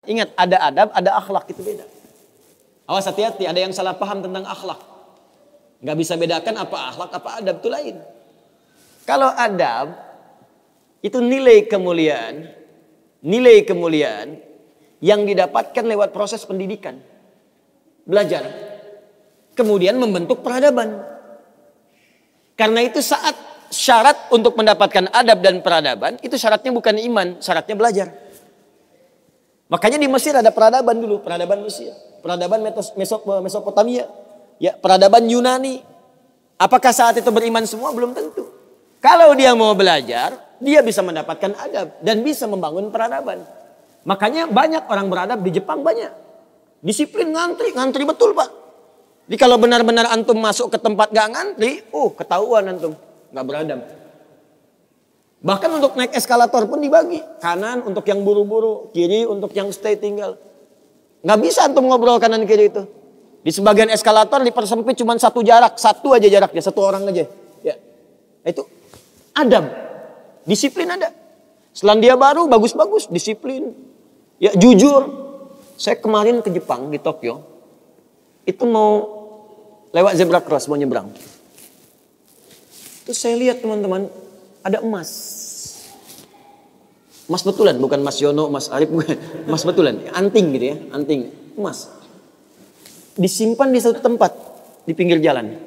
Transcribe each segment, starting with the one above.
Ingat, ada adab, ada akhlak, itu beda. Awas, hati-hati, ada yang salah paham tentang akhlak. Nggak bisa bedakan apa akhlak, apa adab, itu lain. Kalau adab, itu nilai kemuliaan yang didapatkan lewat proses pendidikan. Belajar. Kemudian membentuk peradaban. Karena itu saat syarat untuk mendapatkan adab dan peradaban, itu syaratnya bukan iman, syaratnya belajar. Makanya di Mesir ada peradaban dulu, peradaban Mesir, peradaban Mesopotamia, ya, peradaban Yunani. Apakah saat itu beriman semua? Belum tentu. Kalau dia mau belajar, dia bisa mendapatkan adab dan bisa membangun peradaban. Makanya banyak orang beradab di Jepang, banyak. Disiplin, ngantri betul, Pak. Jadi kalau benar-benar antum masuk ke tempat gak ngantri, ketahuan antum gak beradab. Bahkan untuk naik eskalator pun dibagi. Kanan untuk yang buru-buru, kiri untuk yang stay tinggal. Nggak bisa antum ngobrol kanan kiri itu. Di sebagian eskalator dipersempit cuma satu aja jaraknya, satu orang aja. Ya, itu adab, disiplin ada. Selandia Baru bagus-bagus, disiplin. Ya, jujur. Saya kemarin ke Jepang di Tokyo, itu mau lewat zebra cross, mau nyebrang. Terus saya lihat teman-teman, ada emas. Emas betulan, bukan Mas Yono, Mas Arif, bukan. Emas betulan, anting gitu ya, anting, emas. Disimpan di satu tempat, di pinggir jalan.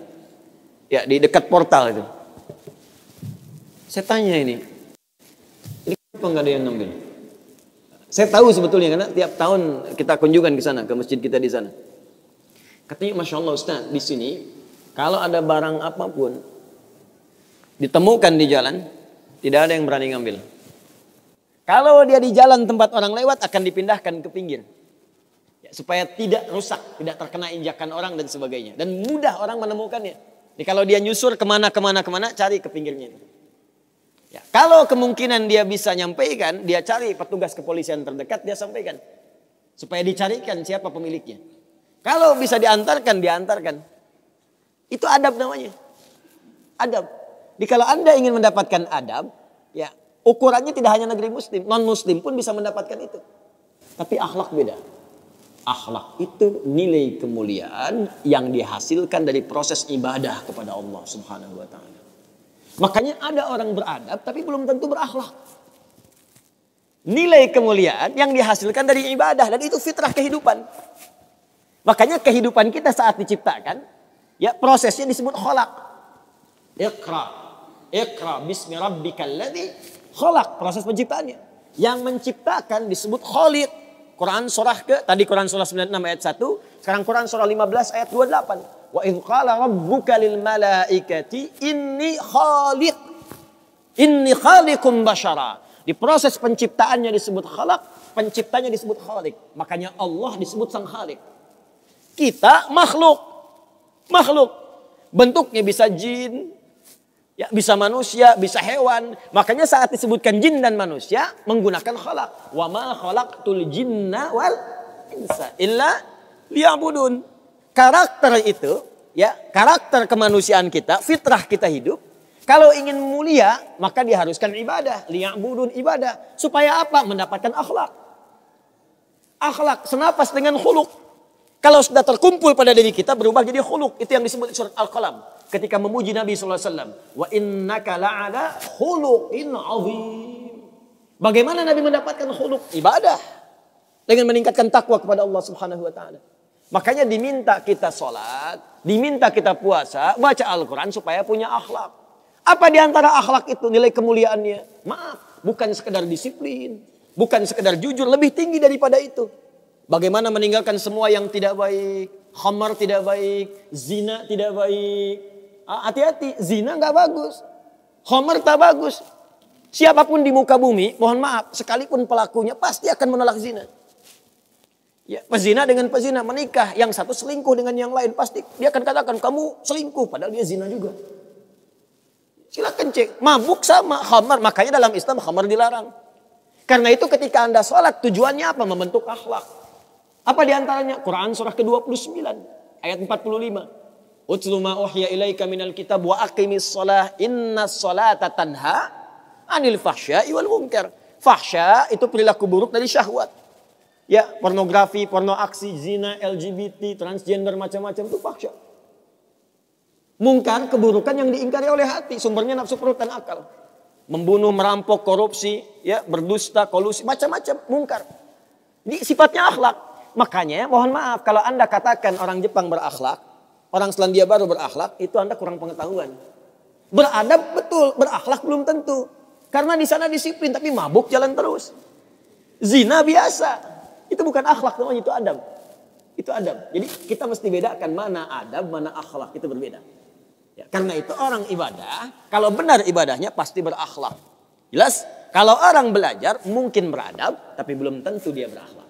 Ya, di dekat portal itu. Saya tanya ini kenapa nggak ada yang ngambil? Saya tahu sebetulnya, karena tiap tahun kita kunjungan ke sana, ke masjid kita di sana. Katanya, Masya Allah Ustaz, di sini, kalau ada barang apapun, ditemukan di jalan, tidak ada yang berani ngambil. Kalau dia di jalan tempat orang lewat, akan dipindahkan ke pinggir. Ya, supaya tidak rusak, tidak terkena injakan orang dan sebagainya. Dan mudah orang menemukannya. Jadi kalau dia nyusur kemana, cari ke pinggirnya. Ya, kalau kemungkinan dia bisa nyampaikan, dia cari petugas kepolisian terdekat, dia sampaikan. Supaya dicarikan siapa pemiliknya. Kalau bisa diantarkan. Itu adab namanya. Adab. Jadi kalau Anda ingin mendapatkan adab, ya ukurannya tidak hanya negeri muslim, non-muslim pun bisa mendapatkan itu. Tapi akhlak beda. Akhlak itu nilai kemuliaan yang dihasilkan dari proses ibadah kepada Allah Subhanahu wa taala. Makanya ada orang beradab tapi belum tentu berakhlak. Nilai kemuliaan yang dihasilkan dari ibadah dan itu fitrah kehidupan. Makanya kehidupan kita saat diciptakan, ya prosesnya disebut khalaq. Iqra bismi rabbikal ladzi khalaq, proses penciptaannya. Yang menciptakan disebut Khaliq. Quran surah Quran surah 96 ayat 1, sekarang Quran surah 15 ayat 28. Wa idz qala rabbuka lil malaikati inni khaliqum basyara. Di proses penciptaannya disebut khalaq, penciptanya disebut Khaliq. Makanya Allah disebut sang Khaliq. Kita makhluk. Bentuknya bisa jin, ya, bisa manusia, bisa hewan. Makanya saat disebutkan jin dan manusia menggunakan khalaq. Wa ma khalaqtul jinna wal insa illa liya'budun. Karakter itu, ya, karakter kemanusiaan kita, fitrah kita hidup. Kalau ingin mulia, maka diharuskan ibadah, liya'budun, ibadah. Supaya apa? Mendapatkan akhlak. Akhlak senapas dengan khuluq. Kalau sudah terkumpul pada diri kita berubah jadi khuluq. Itu yang disebut surat Al-Qalam. Ketika memuji Nabi SAW. Wa innaka la'ala khuluqin azim. Bagaimana Nabi mendapatkan khuluq? Ibadah. Dengan meningkatkan takwa kepada Allah Subhanahu wa ta'ala. Makanya diminta kita sholat. Diminta kita puasa. Baca Al-Quran supaya punya akhlak. Apa diantara akhlak itu nilai kemuliaannya? Maaf. Bukan sekedar disiplin. Bukan sekedar jujur. Lebih tinggi daripada itu. Bagaimana meninggalkan semua yang tidak baik. Khamar tidak baik. Zina tidak baik. Hati-hati, zina gak bagus. Khamar tak bagus. Siapapun di muka bumi, mohon maaf, sekalipun pelakunya pasti akan menolak zina. Ya, pezina dengan pezina menikah, yang satu selingkuh dengan yang lain, pasti dia akan katakan kamu selingkuh, padahal dia zina juga. Silakan cek, mabuk sama khamar, makanya dalam Islam khamar dilarang. Karena itu ketika Anda sholat, tujuannya apa? Membentuk akhlak. Apa diantaranya? Quran surah ke-29 ayat 45. Utlu ma uhiya ilaika minal kitab wa aqimis shalah innas sholata tanha anil fahsya'i wal munkar. Fahsya itu perilaku buruk dari syahwat. Ya, pornografi, porno aksi, zina, LGBT, transgender, macam-macam itu fahsya. Mungkar, keburukan yang diingkari oleh hati, sumbernya nafsu perut dan akal. Membunuh, merampok, korupsi, ya, berdusta, kolusi, macam-macam mungkar. Ini sifatnya akhlak. Makanya mohon maaf kalau Anda katakan orang Jepang berakhlak, orang Selandia Baru berakhlak, itu Anda kurang pengetahuan. Beradab betul, berakhlak belum tentu. Karena di sana disiplin tapi mabuk jalan terus. Zina biasa. Itu bukan akhlak namanya, itu adab. Itu adab. Jadi kita mesti bedakan mana adab, mana akhlak, itu berbeda. Ya, karena itu orang ibadah, kalau benar ibadahnya pasti berakhlak. Jelas? Kalau orang belajar mungkin beradab tapi belum tentu dia berakhlak.